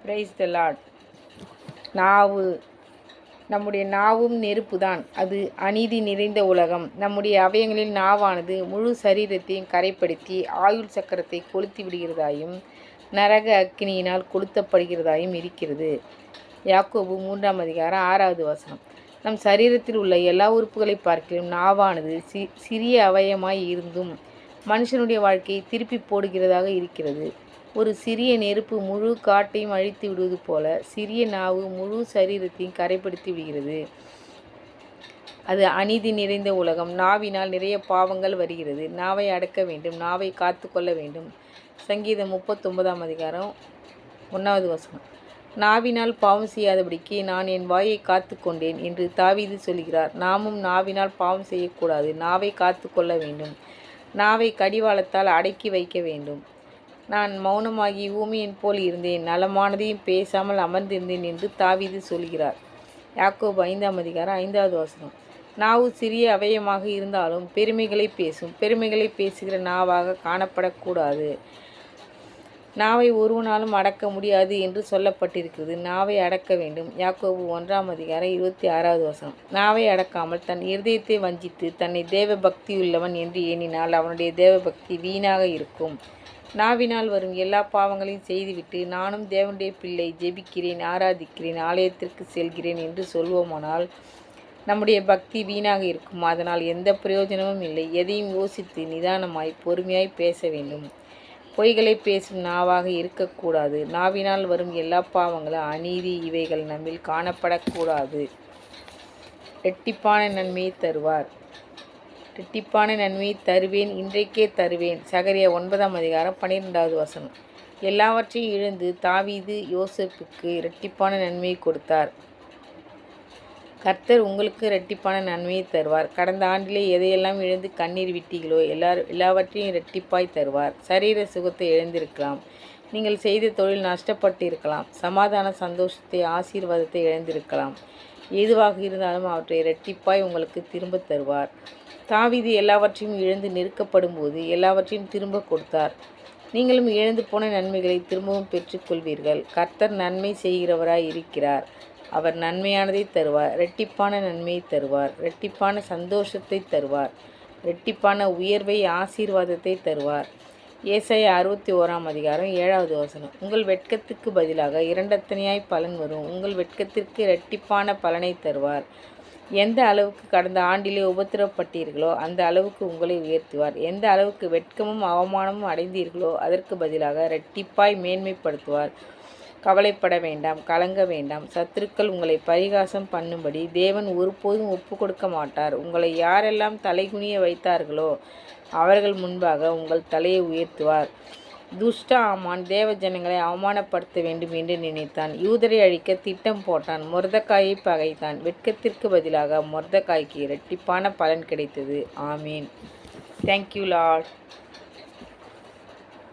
Praise the Lord. நாவு. நம்முடைய நாவும் நெருப்பு தான். அது அநீதி நிறைந்த உலகம். நம்முடைய அவயங்களில் நாவானது முழு சரீரத்தையும் கரைப்படுத்தி ஆயுள் சக்கரத்தை கொளுத்தி விடுகிறதாயும் நரக அக்கினியினால் கொளுத்தப்படுகிறதாயும் இருக்கிறது. யாக்கோபு 3:6 நம் சரீரத்தில் உள்ள எல்லா உறுப்புகளை பார்க்கிலும் நாவானது சிறிய அவயமாய் இருந்தும் மனுஷனுடைய வாழ்க்கையை திருப்பி போடுகிறதாக இருக்கிறது. ஒரு சிறிய நெருப்பு முழு காட்டையும் அழித்து விடுவது போல சிறிய நாவு முழு சரீரத்தையும் கரைப்படுத்தி விடுகிறது. அது அநீதி நிறைந்த உலகம். நாவினால் நிறைய பாவங்கள் வருகிறது. நாவை அடக்க வேண்டும், நாவை காத்து கொள்ள வேண்டும். சங்கீதம் 39:1 நாவினால் பாவம் செய்யாதபடிக்கு நான் என் வாயை காத்து கொண்டேன் என்று தாவீது சொல்கிறார். நாமும் நாவினால் பாவம் செய்யக்கூடாது. நாவை காத்து கொள்ள வேண்டும். நாவை கடிவாளத்தால் அடக்கி வைக்க வேண்டும். நான் மௌனமாகி ஊமையன் போல் இருந்தேன், நலமானதையும் பேசாமல் அமர்ந்திருந்தேன் என்று தாவீது சொல்கிறார். யாக்கோபு 5:5 நாவு சிறிய அவயமாக இருந்தாலும் பெருமைகளை பேசும். பெருமைகளை பேசுகிற நாவாக காணப்படக்கூடாது. நாவை ஒருவனாலும் அடக்க முடியாது என்று சொல்லப்பட்டிருக்கிறது. நாவை அடக்க வேண்டும். யாக்கோபு 1:26 நாவை அடக்காமல் தன் இருதயத்தை வஞ்சித்து தன்னை தேவ பக்தியுள்ளவன் என்று எண்ணினால் அவனுடைய தேவ பக்தி வீணாக இருக்கும். நாவினால் வரும் எல்லா பாவங்களையும் செய்துவிட்டு நானும் தேவனுடைய பிள்ளை, ஜெபிக்கிறேன், ஆராதிக்கிறேன், ஆலயத்திற்கு செல்கிறேன் என்று சொல்வோமானால் நம்முடைய பக்தி வீணாக இருக்கும். அதனால் எந்த பிரயோஜனமும் இல்லை. எதையும் யோசித்து நிதானமாய் பொறுமையாய் பேச வேண்டும். பொய்களை பேசும் நாவாக இருக்கக்கூடாது. நாவினால் வரும் எல்லா பாவங்களும் அநீதி இவைகள் நம்மில் காணப்படக்கூடாது. இரட்டிப்பான நன்மையை தருவார். இரட்டிப்பான நன்மையை தருவேன், இன்றைக்கே தருவேன். சகரியா 9:12 எல்லாவற்றையும் இழந்து தாவீது யோசேப்புக்கு இரட்டிப்பான நன்மையை கொடுத்தார். கர்த்தர் உங்களுக்கு இரட்டிப்பான நன்மையை தருவார். கடந்த ஆண்டிலே எதையெல்லாம் இழந்து கண்ணீர் விட்டீர்களோ எல்லாவற்றையும் இரட்டிப்பாய் தருவார். சரீர சுகத்தை இழந்திருக்கலாம். நீங்கள் செய்த தொழில் நஷ்டப்பட்டு இருக்கலாம். சமாதான சந்தோஷத்தை, ஆசீர்வாதத்தை இழந்திருக்கலாம். எதுவாக இருந்தாலும் அவற்றை இரட்டிப்பாய் உங்களுக்கு திரும்ப தருவார். தாவீது எல்லாவற்றையும் இழந்து நெருக்கப்படும் போது எல்லாவற்றையும் திரும்ப கொடுத்தார். நீங்களும் இழந்து போன நன்மைகளை திரும்பவும் பெற்றுக்கொள்வீர்கள். கர்த்தர் நன்மை செய்கிறவராய் இருக்கிறார். அவர் நன்மையானதை தருவார். இரட்டிப்பான நன்மையை தருவார். இரட்டிப்பான சந்தோஷத்தை தருவார். இரட்டிப்பான உயர்வை, ஆசீர்வாதத்தை தருவார். ஏசாயா 61:7 உங்கள் வெட்கத்துக்கு பதிலாக இரண்டத்தனையாய் பலன் வரும். உங்கள் வெட்கத்திற்கு இரட்டிப்பான பலனை தருவார். எந்த அளவுக்கு கடந்த ஆண்டிலே உபத்திரப்பட்டீர்களோ அந்த அளவுக்கு உங்களை உயர்த்துவார். எந்த அளவுக்கு வெட்கமும் அவமானமும் அடைந்தீர்களோ அதற்கு பதிலாக இரட்டிப்பாய் மேன்மைப்படுத்துவார். கவலைப்பட வேண்டாம், கலங்க வேண்டாம். சத்துருக்கள் உங்களை பரிகாசம் பண்ணும்படி தேவன் ஒருபோதும் ஒப்பு கொடுக்க மாட்டார். உங்களை யாரெல்லாம் தலைகுனிய வைத்தார்களோ அவர்கள் முன்பாக உங்கள் தலையை உயர்த்துவார். துஷ்ட ஆமான் தேவ ஜனங்களை அவமானப்படுத்த வேண்டும் என்று நினைத்தான். யூதரை அழிக்க திட்டம் போட்டான். மொர்தெகாயை பகைத்தான். வெட்கத்திற்கு பதிலாக மொர்தெகாய்க்கு இரட்டிப்பான பலன் கிடைத்தது. ஆமீன். Thank you Lord.